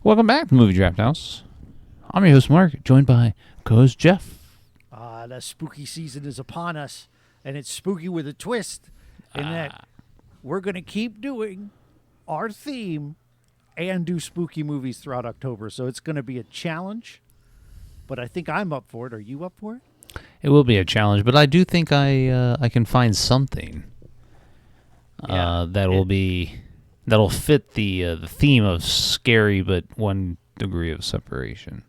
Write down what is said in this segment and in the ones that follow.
Welcome back to Movie Draft House. I'm your host, Mark, joined by co-host Jeff. The spooky season is upon us, and it's spooky with a twist in that we're going to keep doing our theme and do spooky movies throughout October. So it's going to be a challenge, but I think I'm up for it. Are you up for it? It will be a challenge, but I do think I can find something that'll fit the theme of scary, but 1 degree of separation.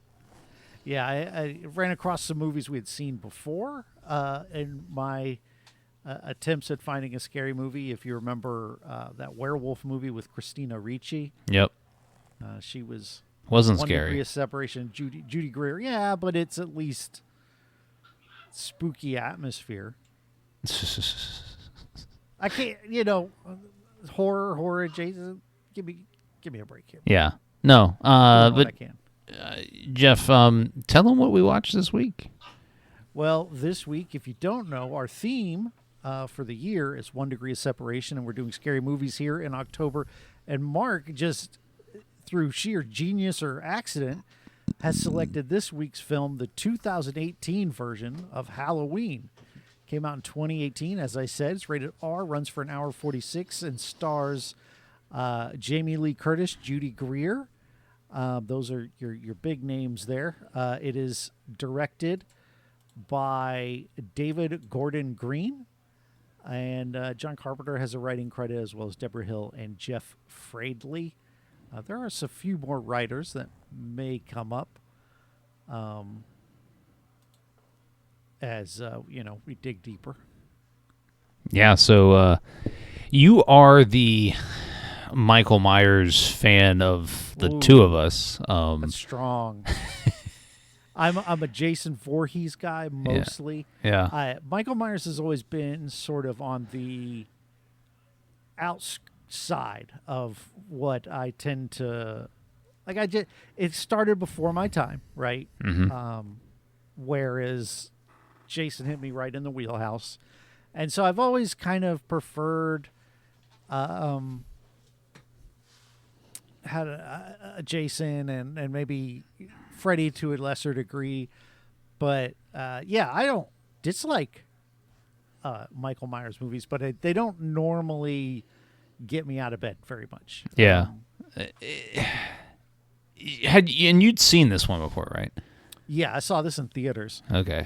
Yeah, I ran across some movies we had seen before in my attempts at finding a scary movie. If you remember that werewolf movie with Christina Ricci. Yep. She was... Wasn't 1 scary. degree of separation. Judy Greer. Yeah, but it's at least spooky atmosphere. I can't, horror adjacent. Give me a break here. Yeah. No. But I can. Jeff, tell them what we watched this week. Well, this week, if you don't know, our theme for the year is 1 degree of separation, and we're doing scary movies here in October. And Mark, just through sheer genius or accident, has selected this week's film, the 2018 version of Halloween. Came out in 2018, as I said. It's rated R, runs for 1:46, and stars Jamie Lee Curtis, Judy Greer. Those are your big names there. It is directed by David Gordon Green, and John Carpenter has a writing credit, as well as Deborah Hill and Jeff Fradley. There are a few more writers that may come up as we dig deeper. Yeah, so you are the Michael Myers fan of the two of us. That's strong. I'm a Jason Voorhees guy mostly. Yeah. Michael Myers has always been sort of on the outside of what I tend to like. It started before my time, right? Mm-hmm. Whereas Jason hit me right in the wheelhouse, and so I've always kind of preferred had a Jason and maybe Freddy to a lesser degree, but I don't dislike Michael Myers movies, but they don't normally get me out of bed very much. Yeah. And you'd seen this one before, right? Yeah, I saw this in theaters. Okay.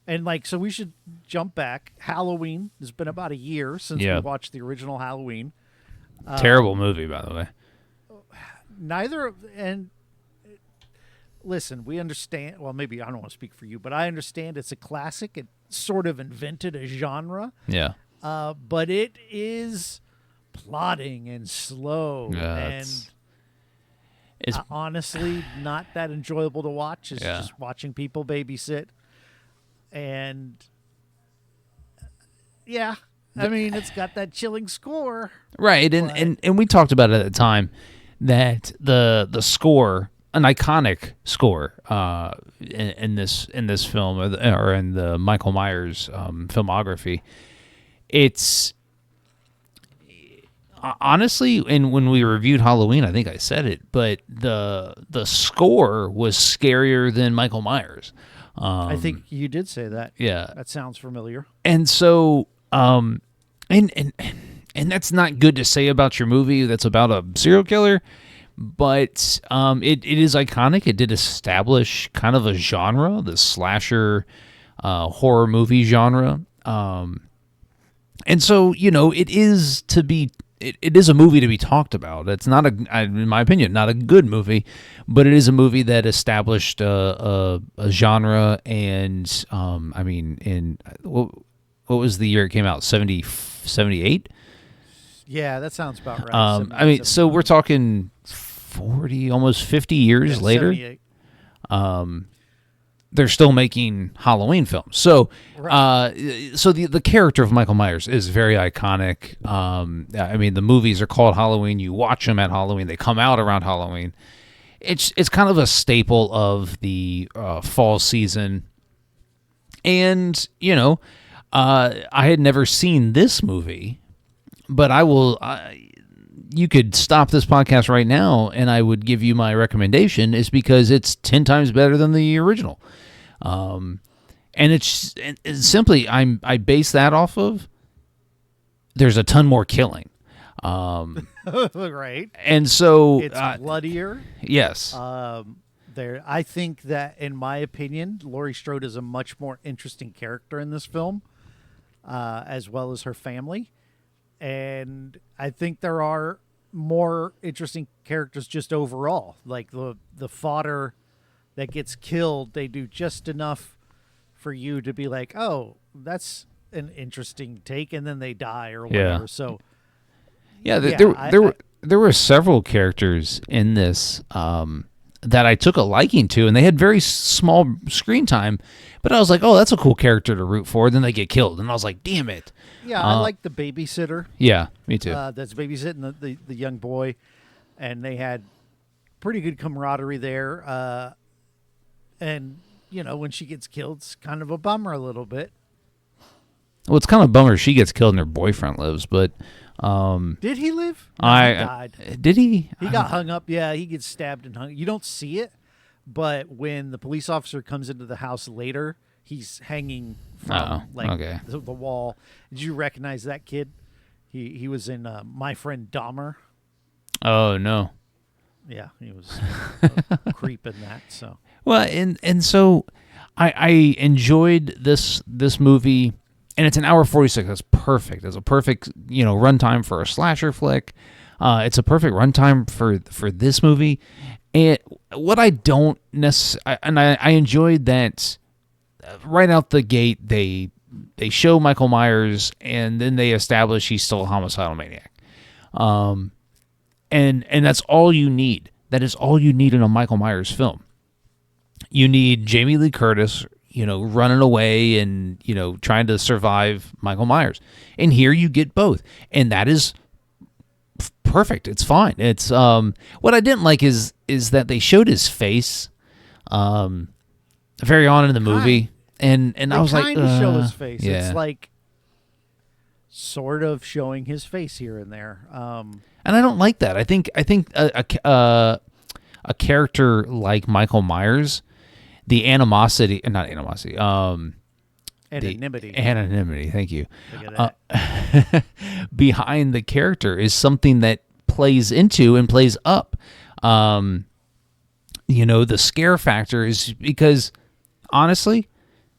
And so we should jump back. Halloween. It's been about a year since we watched the original Halloween. Terrible movie, by the way. Listen, we understand. Well, maybe I don't want to speak for you, but I understand it's a classic. It sort of invented a genre. Yeah. But it is plodding and slow, and it's honestly not that enjoyable to watch. It's just watching people babysit, and I mean, it's got that chilling score, right? And we talked about it at the time that the score, an iconic score, in this film or in the Michael Myers filmography, it's. Honestly, and when we reviewed Halloween, I think I said it, but the score was scarier than Michael Myers. I think you did say that. Yeah, that sounds familiar. And so, and that's not good to say about your movie that's about a serial killer, but it is iconic. It did establish kind of a genre, the slasher horror movie genre, and so it is to be. It is a movie to be talked about. It's not in my opinion, not a good movie, but it is a movie that established a genre. And I mean, what was the year it came out? 78? Yeah, that sounds about right. I mean, so we're talking 40, almost 50 years later. 78. They're still making Halloween films. So, so the character of Michael Myers is very iconic. I mean, the movies are called Halloween. You watch them at Halloween. They come out around Halloween. It's kind of a staple of the fall season. And, I had never seen this movie, but I will, you could stop this podcast right now and I would give you my recommendation, is because it's 10 times better than the original. And it's simply, I base that off of, there's a ton more killing. Right. And so it's bloodier. Yes. I think that, in my opinion, Laurie Strode is a much more interesting character in this film, as well as her family. And I think there are more interesting characters just overall. Like the fodder that gets killed, they do just enough for you to be like, oh, that's an interesting take, and then they die or whatever. Yeah. So there were several characters in this that I took a liking to, and they had very small screen time, but I was like, oh, that's a cool character to root for. Then they get killed, and I was like, damn it. Yeah, I like the babysitter. Yeah, me too. That's babysitting the young boy, and they had pretty good camaraderie there. And, when she gets killed, it's kind of a bummer a little bit. Well, it's kind of a bummer she gets killed and her boyfriend lives, but... did he live? No, he died. Did he? He got hung up. Yeah, he gets stabbed and hung. You don't see it, but when the police officer comes into the house later, he's hanging from the wall. Did you recognize that kid? He was in My Friend Dahmer. Oh, no. Yeah, he was a creep in that. So well, and so I enjoyed this movie. And it's an hour 46. That's perfect. It's a perfect, runtime for a slasher flick. It's a perfect runtime for this movie. And what I don't necessarily, and I enjoyed that right out the gate, they show Michael Myers and then they establish he's still a homicidal maniac. And that's all you need. That is all you need in a Michael Myers film. You need Jamie Lee Curtis, running away and, trying to survive Michael Myers. And here you get both. And that is perfect. It's fine. It's what I didn't like is that they showed his face very on in the movie. And I was like, kind of show his face. Yeah. It's like sort of showing his face here and there. And I don't like that. I think a character like Michael Myers, the anonymity. Anonymity. Thank you. Behind the character is something that plays into and plays up. The scare factor is because, honestly,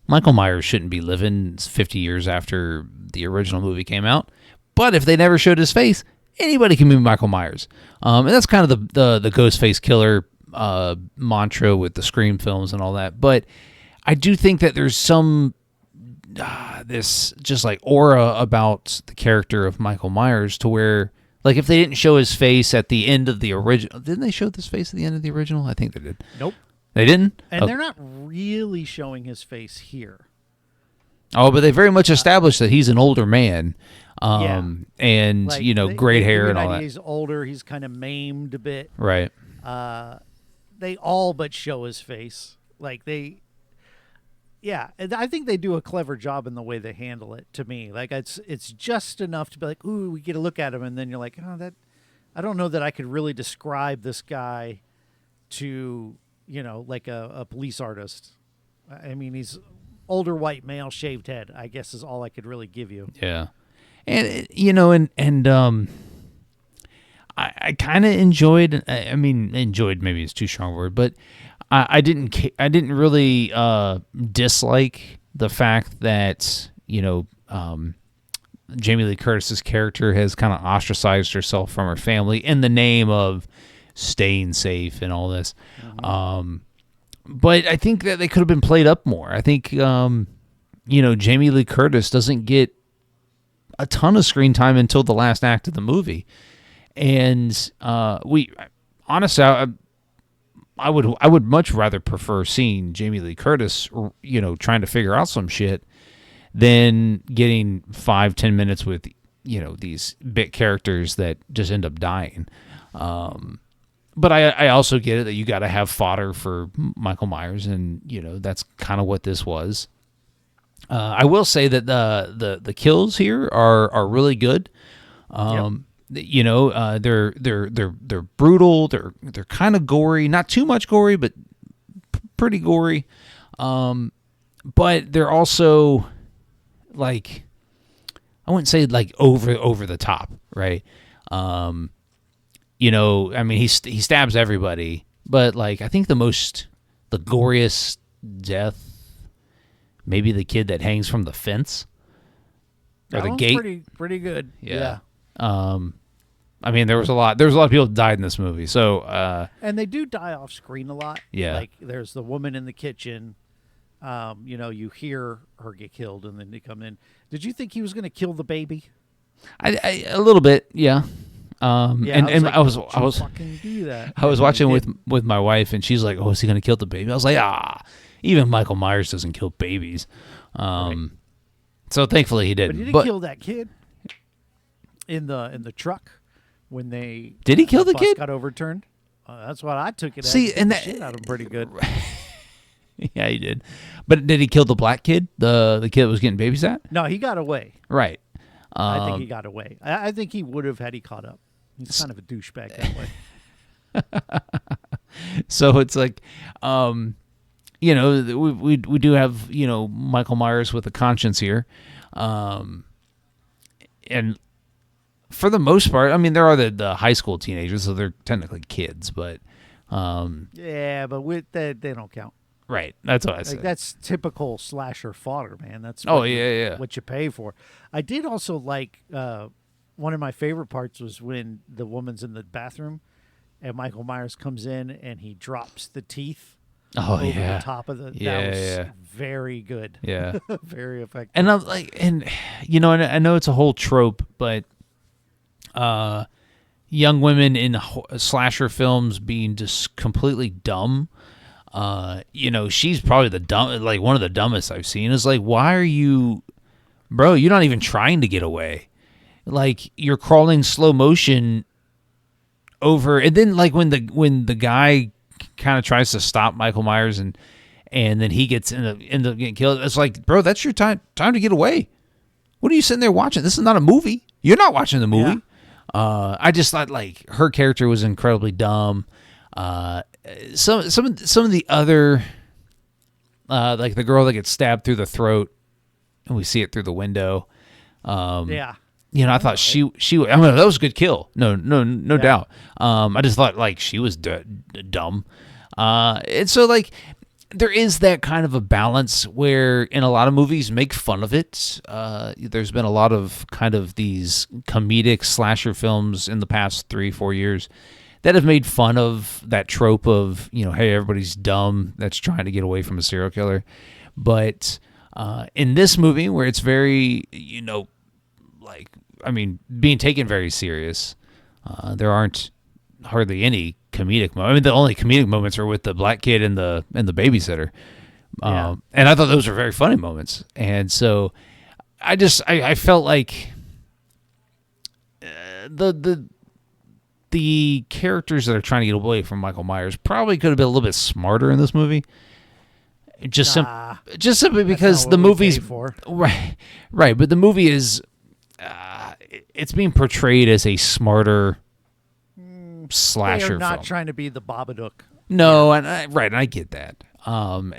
Michael Myers shouldn't be living 50 years after the original movie came out. But if they never showed his face, anybody can be Michael Myers. And that's kind of the Ghostface Killer mantra with the Scream films and all that. But I do think that there's some this just like aura about the character of Michael Myers to where, like, if they didn't show his face at the end of the original, didn't they show this face at the end of the original? I think they did. Nope. They didn't? And they're not really showing his face here. Oh, but they very much established that he's an older man. And, like, great hair and all that. He's older. He's kind of maimed a bit. Right. They all but show his face. Like, I think they do a clever job in the way they handle it, to me. Like, it's just enough to be like, ooh, we get a look at him, and then you're like, oh, I don't know that I could really describe this guy to, like a police artist. I mean, he's older white male, shaved head, I guess, is all I could really give you. Yeah. And, I kind of enjoyed, enjoyed maybe is too strong a word, but I didn't really dislike the fact that, Jamie Lee Curtis's character has kind of ostracized herself from her family in the name of staying safe and all this. Mm-hmm. But I think that they could have been played up more. I think, Jamie Lee Curtis doesn't get a ton of screen time until the last act of the movie. And honestly, I would much rather prefer seeing Jamie Lee Curtis, trying to figure out some shit than getting 5-10 minutes with, these bit characters that just end up dying. But I also get it that you got to have fodder for Michael Myers, and that's kind of what this was. I will say that the kills here are really good. they're brutal. They're kind of gory, not too much gory, but pretty gory. But they're also like, I wouldn't say like over the top, right? I mean, he stabs everybody, but like I think the goriest death, maybe the kid that hangs from the fence or the gate. Pretty good. Yeah. I mean, there was a lot of people that died in this movie. So, and they do die off screen a lot. Yeah. Like there's the woman in the kitchen. You hear her get killed, and then they come in. Did you think he was going to kill the baby? I a little bit, yeah. I was fucking do that. I was watching with my wife, and she's like, "Oh, is he going to kill the baby?" I was like, even Michael Myers doesn't kill babies. Right. So thankfully he didn't. But he did kill that kid in the truck when they did he kill the bus kid? Got overturned. That's what I took it. See, as. and that shit out of him pretty good. Yeah, he did. But did he kill the black kid? The kid that was getting babysat? No, he got away. Right. I think he got away. I think he would have had he caught up. He's kind of a douchebag that way. So it's like, we do have, Michael Myers with a conscience here. And for the most part, I mean, there are the high school teenagers, so they're technically kids, but. Yeah, but they don't count. Right. That's what I said. That's typical slasher fodder, man. That's what you pay for. I did also like one of my favorite parts was when the woman's in the bathroom and Michael Myers comes in and he drops the teeth over the top of the that was very good. Yeah. Very effective. And I'm like, and I know it's a whole trope, but young women in slasher films being just completely dumb. She's probably one of the dumbest I've seen. Is like, why are you, bro? You're not even trying to get away. Like you're crawling slow motion over, and then like when the guy kind of tries to stop Michael Myers and then he ends up getting killed. It's like, bro, that's your time to get away. What are you sitting there watching? This is not a movie. You're not watching the movie. Yeah. I just thought like her character was incredibly dumb. Some of the other, like the girl that gets stabbed through the throat, and we see it through the window. I thought she I mean, that was a good kill. No doubt. I just thought like she was dumb. And so like there is that kind of a balance where in a lot of movies make fun of it. There's been a lot of kind of these comedic slasher films in the past 3-4 years that have made fun of that trope of, hey, everybody's dumb that's trying to get away from a serial killer. But in this movie where it's very, being taken very serious, there aren't hardly any comedic moments. I mean, the only comedic moments are with the black kid and the babysitter. And I thought those were very funny moments. And so I felt like the characters that are trying to get away from Michael Myers probably could have been a little bit smarter in this movie. Just simply because the movie's right. But the movie is, it's being portrayed as a smarter slasher. They're not film. Trying to be the Babadook. No, and I get that.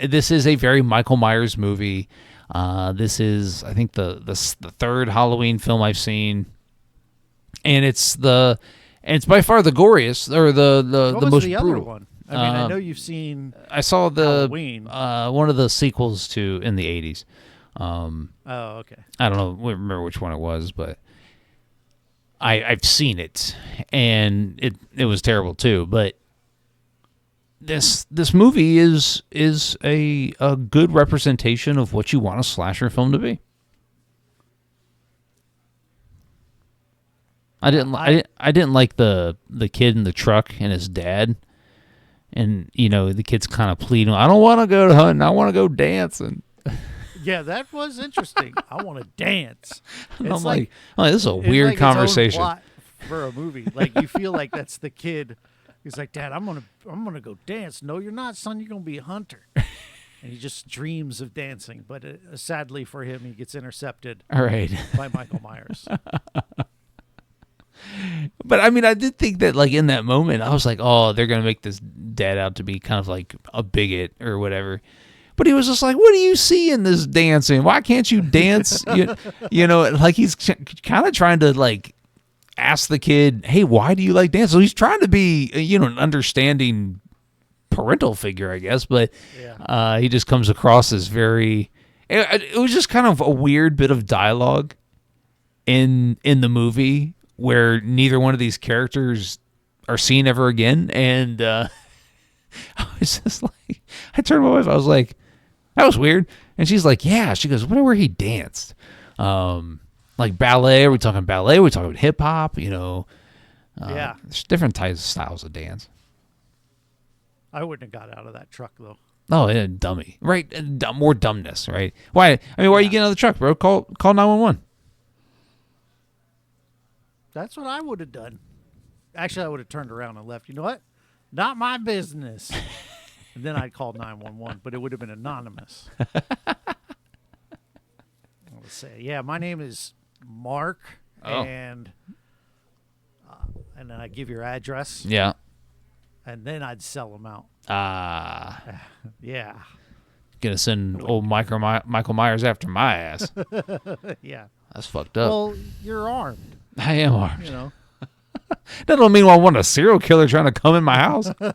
This is a very Michael Myers movie. This is, I think, the third Halloween film I've seen, and it's by far the goriest or the most the brutal other one. I mean, I know you've seen. I saw Halloween. One of the sequels to in the 80s. Oh, okay. I don't remember which one it was, but I've seen it, and it was terrible too. But this movie is a good representation of what you want a slasher film to be. I didn't like the kid in the truck and his dad, and the kid's kind of pleading, I don't want to go hunting, I want to go dancing. Yeah, that was interesting. I want to dance. And I'm like, this is a weird conversation. Its own plot for a movie. Like you feel like that's the kid. He's like, Dad, I'm gonna go dance. No, you're not, son. You're gonna be a hunter. And he just dreams of dancing. But sadly for him, he gets intercepted. All right. By Michael Myers. But I mean, I did think that, like, in that moment, I was like, oh, they're gonna make this dad out to be kind of like a bigot or whatever. But he was just like, what do you see in this dancing? Why can't you dance? You know, like he's kind of trying to like ask the kid, hey, why do you like dance? So he's trying to be, an understanding parental figure, I guess. But he just comes across as very. It was just kind of a weird bit of dialogue in the movie where neither one of these characters are seen ever again, and I was just like, I turned to my wife, I was like, that was weird. And she's like, yeah. She goes, wonder where he danced. Like ballet. Are we talking ballet? Are we talking hip hop? There's different types of styles of dance. I wouldn't have got out of that truck though. Oh, yeah, dummy. Right. More dumbness, right? Why? I mean, why are you getting out of the truck, bro? Call 911. That's what I would have done. Actually, I would have turned around and left. You know what? Not my business. And then I'd call 911, but it would have been anonymous. Let's say, yeah, my name is Mark, and then I give your address. Yeah. And then I'd sell them out. Yeah. Gonna send old Michael Myers after my ass. Yeah. That's fucked up. Well, you're armed. I am armed. That don't mean I want a serial killer trying to come in my house. Well,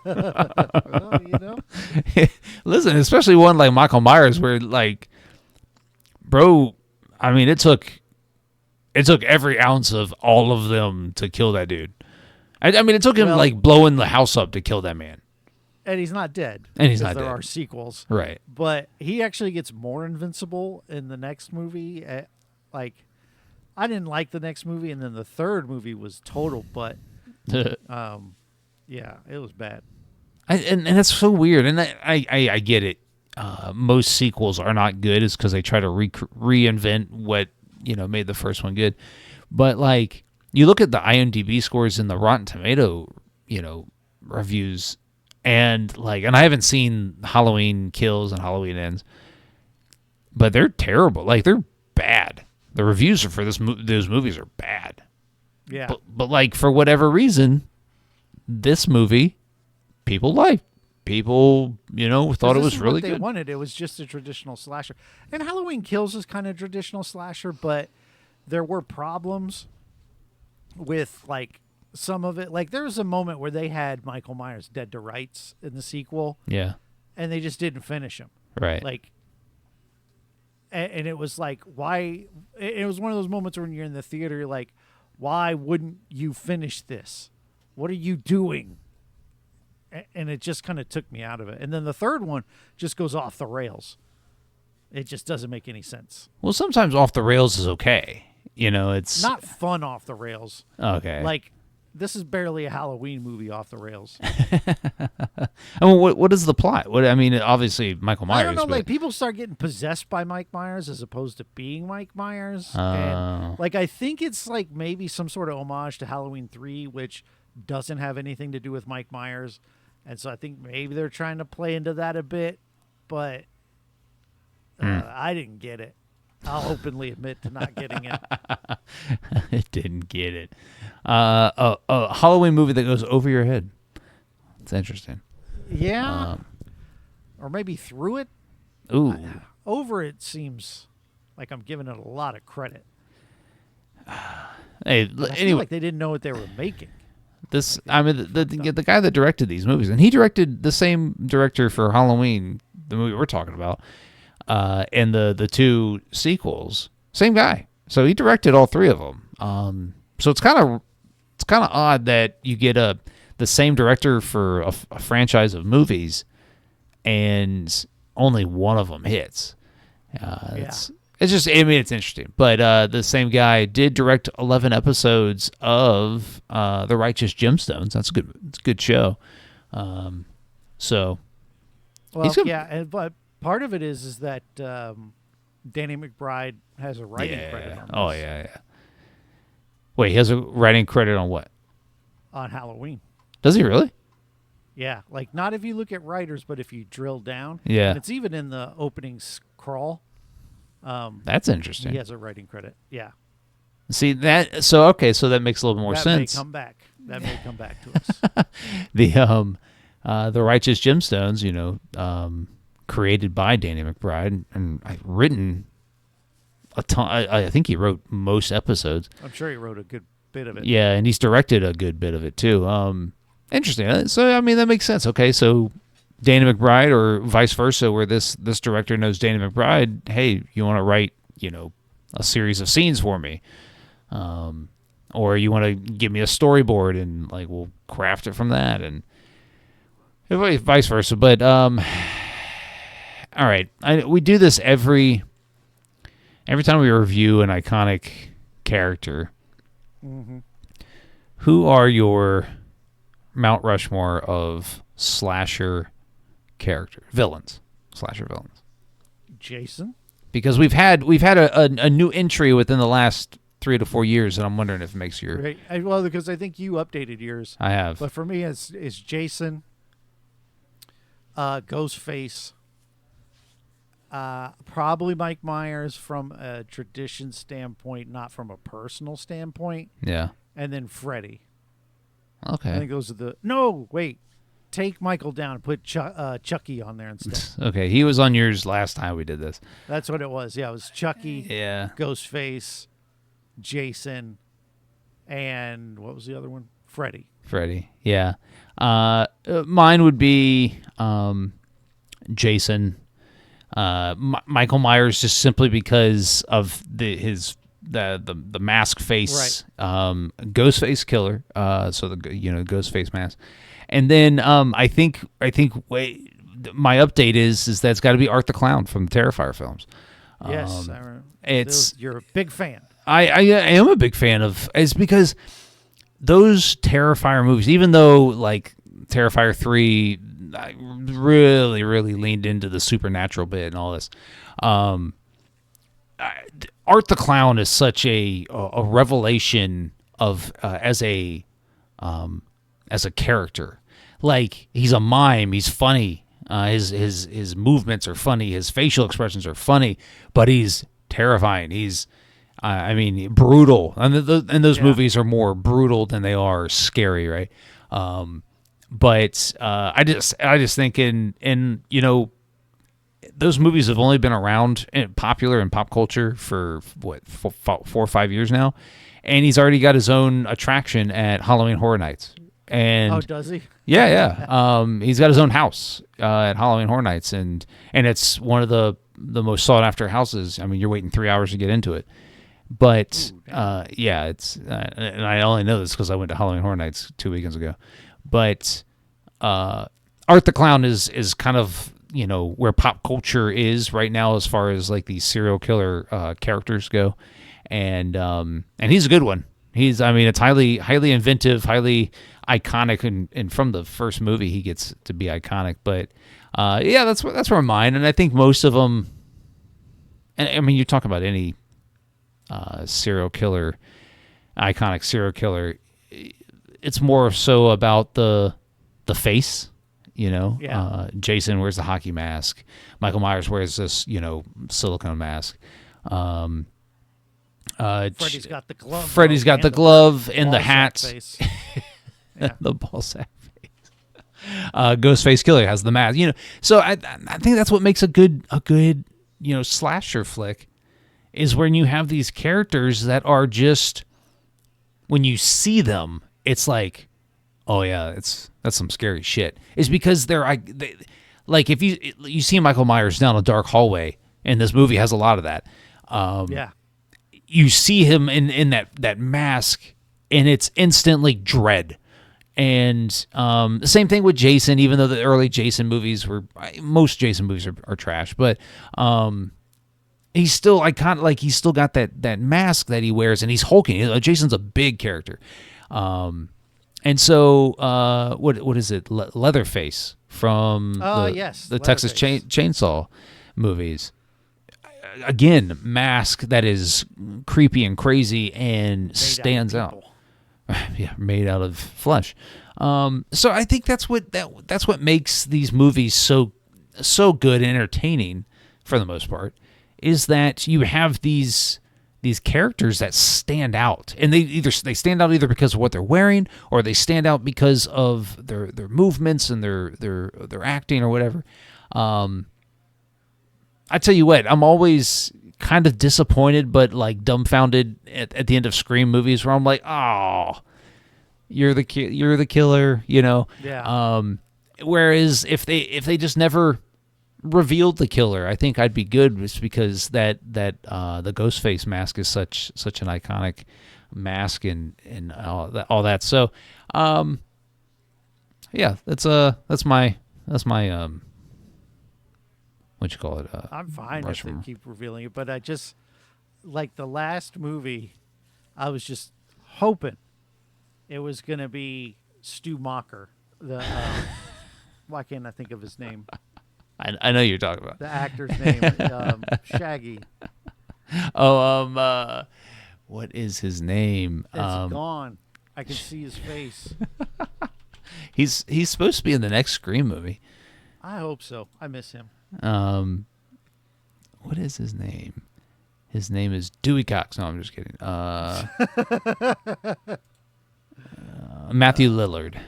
Listen, especially one like Michael Myers, where like, bro, I mean, it took every ounce of all of them to kill that dude. I mean, it took him like blowing the house up to kill that man. And he's not dead. And he's not dead. dead. There are sequels, right? But he actually gets more invincible in the next movie. I didn't like the next movie, and then the third movie was total. But yeah, it was bad. And that's so weird. And I get it. Most sequels are not good, is because they try to reinvent what made the first one good. But like, you look at the IMDb scores and the Rotten Tomato reviews, and I haven't seen Halloween Kills and Halloween Ends, but they're terrible. Like, they're bad. The reviews for those movies are bad. Yeah. But like, for whatever reason, this movie people liked. People, thought it was really good. They wanted it was just a traditional slasher, and Halloween Kills is kind of traditional slasher, but there were problems with like some of it. Like, there was a moment where they had Michael Myers dead to rights in the sequel. Yeah. And they just didn't finish him. Right. Like, and it was like, why? It was one of those moments when you're in the theater, you're like, why wouldn't you finish this? What are you doing? And it just kind of took me out of it. And then the third one just goes off the rails. It just doesn't make any sense. Well, sometimes off the rails is okay. It's not fun off the rails. Okay. Like, this is barely a Halloween movie off the rails. I mean, what is the plot? Obviously Michael Myers. I don't know. But... Like, people start getting possessed by Mike Myers as opposed to being Mike Myers. And, like, I think it's like maybe some sort of homage to Halloween 3, which doesn't have anything to do with Mike Myers. And so I think maybe they're trying to play into that a bit, but I didn't get it. I'll openly admit to not getting it. It didn't get it. A Halloween movie that goes over your head. It's interesting. Yeah. Or maybe through it. Ooh. Over it seems like I'm giving it a lot of credit. Hey, I feel like they didn't know what they were making. The guy that directed these movies, and he directed the same director for Halloween, the movie we're talking about, and the two sequels, same guy. So he directed all three of them. So it's kind of odd that you get the same director for a franchise of movies, and only one of them hits. It's just, it's interesting. But the same guy did direct 11 episodes of The Righteous Gemstones. That's good. It's a good show. So, well, but part of it is that Danny McBride has a writing credit on this. Oh, yeah. Wait, he has a writing credit on what? On Halloween. Does he really? Yeah, like, not if you look at writers, but if you drill down. Yeah. And it's even in the opening crawl. That's interesting. He has a writing credit. Yeah. See that? So okay, so that makes a little more sense. That may come back to us. The Righteous Gemstones, created by Danny McBride and written a ton. I think he wrote most episodes. I'm sure he wrote a good bit of it. Yeah, and he's directed a good bit of it too. Interesting. So I mean that makes sense. Okay, so Danny McBride or vice versa, where this director knows Danny McBride. Hey, you want to write a series of scenes for me, or you want to give me a storyboard and we'll craft it from that, and vice versa. But all right, we do this every time we review an iconic character. Mm-hmm. Who are your Mount Rushmore of slasher villains? Jason. Because we've had a new entry within the last 3 to 4 years, and I'm wondering if it makes your right. Well, because I think you updated yours. I have, but for me, it's Jason, Ghostface, probably Mike Myers from a tradition standpoint, not from a personal standpoint. Yeah, and then Freddy. Okay, I think those are the take Michael down and put Chucky on there instead. Okay, he was on yours last time we did this. That's what it was. Yeah, it was Chucky, Ghostface, Jason, and what was the other one? Freddy, yeah. Mine would be Jason. Michael Myers, just simply because of the mask face, right. Ghostface killer. So the Ghostface mask. And then I think my update is that it's got to be Art the Clown from the Terrifier films. Yes, you're a big fan. I am a big fan of. It's because those Terrifier movies, even though Terrifier 3 really really leaned into the supernatural bit and all this, Art the Clown is such a revelation of as a character. He's a mime. He's funny. His movements are funny. His facial expressions are funny, but he's terrifying. He's, brutal. And those movies are more brutal than they are scary, right? But I just think in those movies have only been around and popular in pop culture for 4 or 5 years now, and he's already got his own attraction at Halloween Horror Nights. And does he? Yeah. He's got his own house at Halloween Horror Nights, and it's one of the most sought after houses. I mean, you're waiting 3 hours to get into it, but it's and I only know this because I went to Halloween Horror Nights 2 weekends ago. But Art the Clown is kind of where pop culture is right now as far as these serial killer characters go, and he's a good one. It's highly inventive, highly iconic, and from the first movie he gets to be iconic. But that's where mine, and I think most of them. And you talk about any serial killer, iconic serial killer, it's more so about the face. Jason wears the hockey mask. Michael Myers wears this silicone mask. Freddy's got the glove. Freddy's got the glove and the hat. Yeah. The ball sack face. Ghostface Killer has the mask. So I think that's what makes a good slasher flick, is when you have these characters that are just, when you see them, it's like, oh yeah, that's some scary shit. It's because if you see Michael Myers down a dark hallway, and this movie has a lot of that. You see him in that mask, and it's instantly dread. And the same thing with Jason, even though the early Jason movies most Jason movies are trash, but he's still iconic. He's still got that mask that he wears, and he's hulking. Jason's a big character. And so what is it? Leatherface from the Texas Chainsaw movies. Again, mask that is creepy and crazy and stands out. Yeah, made out of flesh. So I think that's what makes these movies so good and entertaining for the most part, is that you have these these characters that stand out, and they stand out either because of what they're wearing, or they stand out because of their movements and their acting or whatever. I tell you what, I'm always kind of disappointed, but like dumbfounded at the end of Scream movies, where I'm like, oh, you're the killer, you know. Yeah. Whereas if they just never revealed the killer, I think I'd be good, just because the Ghostface mask is such an iconic mask and all that. So, yeah, that's my what you call it? I'm fine if they keep revealing it, but I just like the last movie. I was just hoping it was going to be Stu Macher. The why can't I think of his name? I know you're talking about the actor's name. Shaggy. Oh, what is his name? It's gone. I can see his face. He's supposed to be in the next Scream movie. I hope so. I miss him. What is his name? His name is Dewey Cox. No, I'm just kidding. Matthew Lillard.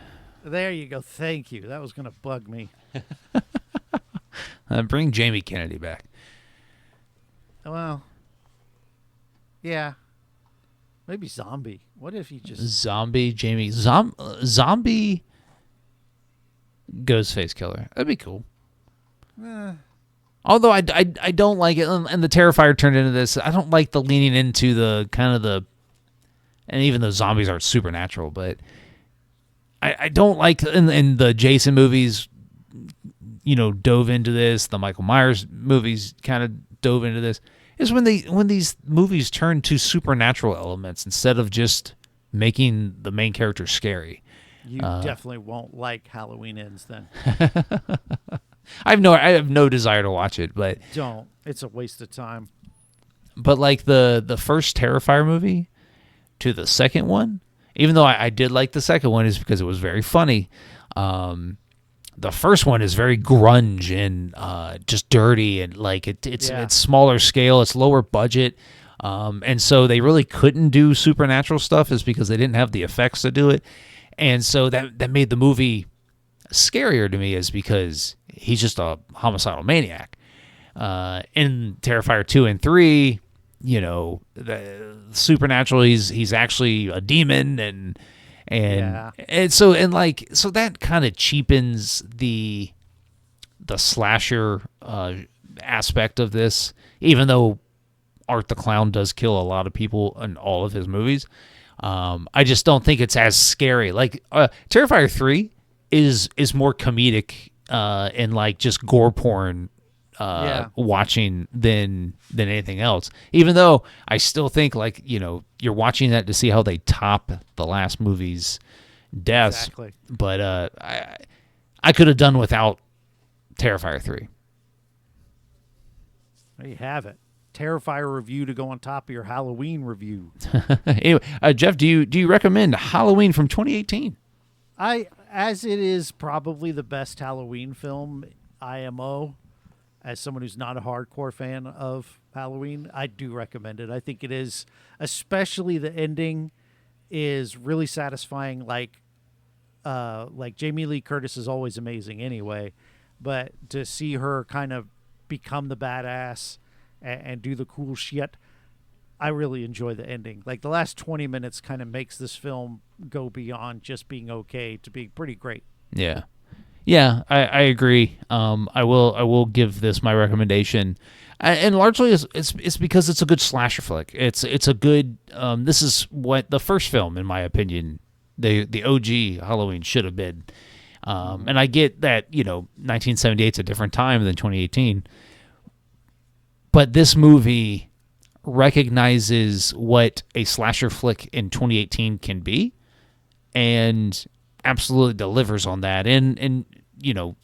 There you go. Thank you. That was going to bug me. Bring Jamie Kennedy back. Well, yeah. Maybe Zombie. What if he just... Zombie Ghostface killer. That'd be cool. Although I don't like it, and the Terrifier turned into this. I don't like the leaning into the kind of the, and even though zombies aren't supernatural, but I don't like in the Jason movies, you know, dove into this. The Michael Myers movies kind of dove into this. Is when these movies turn to supernatural elements instead of just making the main character scary. You definitely won't like Halloween Ends then. I have no desire to watch it, but don't. It's a waste of time. But like the first Terrifier movie to the second one, even though I did like the second one, is because it was very funny. The first one is very grunge and just dirty, and like it's smaller scale, it's lower budget, and so they really couldn't do supernatural stuff, is because they didn't have the effects to do it, and so that made the movie scarier to me, is because he's just a homicidal maniac. In Terrifier 2 and 3, you know, the supernatural, he's actually a demon, and so that kind of cheapens the slasher aspect of this, even though Art the Clown does kill a lot of people in all of his movies. I just don't think it's as scary. Like Terrifier 3 is more comedic and like just gore porn watching than anything else. Even though I still think, like, you know, you're watching that to see how they top the last movie's deaths. Exactly. But I could have done without Terrifier 3. There you have it. Terrifier review to go on top of your Halloween review. Anyway, Jeff, do you recommend Halloween from 2018? As it is probably the best Halloween film, IMO, as someone who's not a hardcore fan of Halloween, I do recommend it. I think it is, especially the ending, is really satisfying. Like Jamie Lee Curtis is always amazing anyway, but to see her kind of become the badass and do the cool shit, I really enjoy the ending. Like the last 20 minutes kind of makes this film go beyond just being okay to being pretty great. Yeah. Yeah, I agree. I will give this my recommendation, and largely it's because it's a good slasher flick. It's a good. This is what the first film, in my opinion, the OG Halloween should have been. And I get that, you know, 1978 is a different time than 2018, but this movie recognizes what a slasher flick in 2018 can be, and absolutely delivers on that. And you know,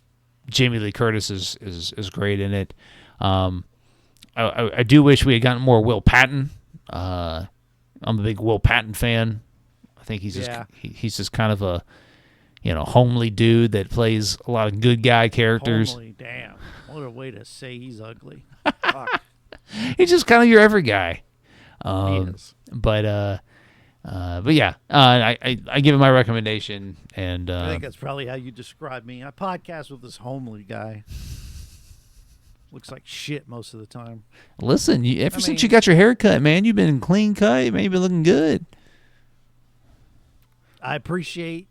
Jamie Lee Curtis is great in it. I do wish we had gotten more Will Patton. I'm a big Will Patton fan. I think he's just kind of a, you know, homely dude that plays a lot of good guy characters. Homely, damn. What a way to say he's ugly. He's just kind of your every guy. But yeah, I give it my recommendation, and I think that's probably how you describe me. I podcast with this homely guy. Looks like shit most of the time. Listen, since you got your hair cut, man, you've been clean cut. Man, you've been looking good. I appreciate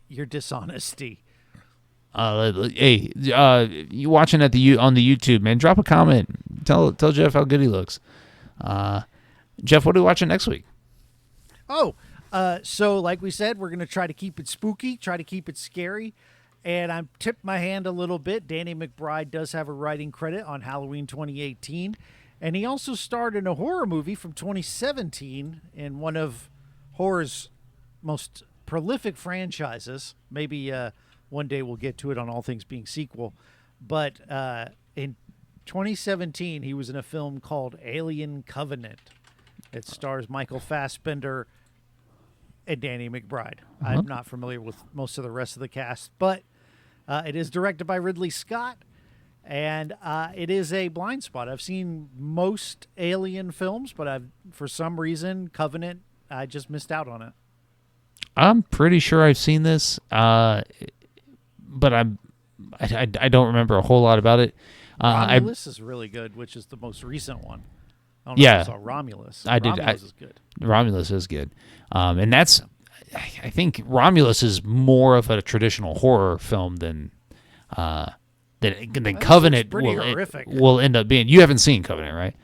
your dishonesty. Hey, you watching on the YouTube, man? Drop a comment. Tell Jeff how good he looks. Jeff, what are we watching next week? So like we said, we're gonna try to keep it spooky, try to keep it scary, and I tipped my hand a little bit. Danny McBride does have a writing credit on Halloween 2018, and he also starred in a horror movie from 2017 in one of horror's most prolific franchises. Maybe one day we'll get to it on All Things Being Sequel, but in 2017 he was in a film called Alien Covenant. It stars Michael Fassbender and Danny McBride. I'm not familiar with most of the rest of the cast, but it is directed by Ridley Scott, and it is a blind spot. I've seen most Alien films, but for some reason, Covenant, I just missed out on it. I'm pretty sure I've seen this, but I don't remember a whole lot about it. Romulus is really good, which is the most recent one. I don't know if you saw Romulus. Romulus is good. Romulus is good. And that's, I think Romulus is more of a traditional horror film than Covenant will end up being. You haven't seen Covenant, right?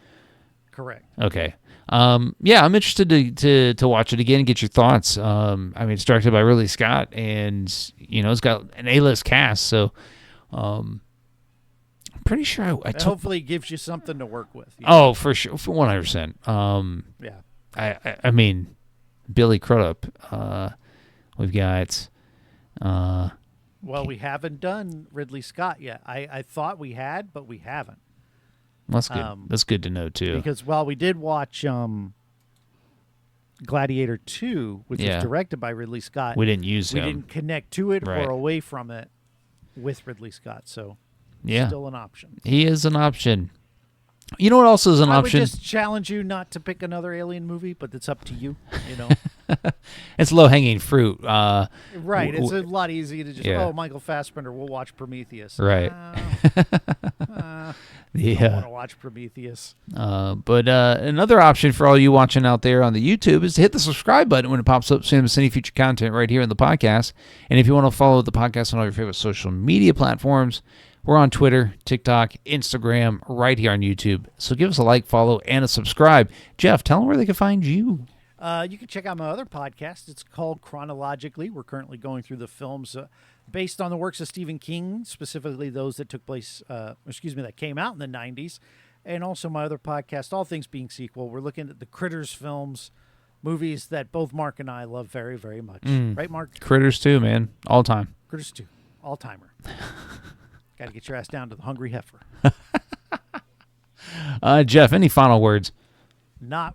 Correct. Okay. Yeah, I'm interested to watch it again and get your thoughts. I mean, it's directed by Ridley Scott, and it's got an A-list cast, so I'm pretty sure hopefully it gives you something to work with. Oh, for sure, for 100%. Yeah. I mean, Billy Crudup. We've got. Well, we haven't done Ridley Scott yet. I thought we had, but we haven't. That's good. That's good to know too. Because while we did watch Gladiator II, which was directed by Ridley Scott, we didn't use him. We didn't connect to it right. or away from it with Ridley Scott. So, still an option. He is an option. You know what else is an option? I would just challenge you not to pick another Alien movie, but it's up to you. It's low hanging fruit. Right. It's a lot easier to just Michael Fassbender. We'll watch Prometheus. Right. I don't want to watch Prometheus. But another option for all you watching out there on the YouTube is to hit the subscribe button when it pops up, so you miss any future content right here in the podcast. And if you want to follow the podcast on all your favorite social media platforms, we're on Twitter, TikTok, Instagram, right here on YouTube. So give us a like, follow, and a subscribe. Jeff, tell them where they can find you. You can check out my other podcast. It's called Chronologically. We're currently going through the films based on the works of Stephen King, specifically those that took place, that came out in the 90s. And also my other podcast, All Things Being Sequel. We're looking at the Critters films, movies that both Mark and I love very, very much. Right, Mark? Critters 2, man. All time. Critters 2. All-timer. Got to get your ass down to the hungry heifer. Jeff, any final words? No.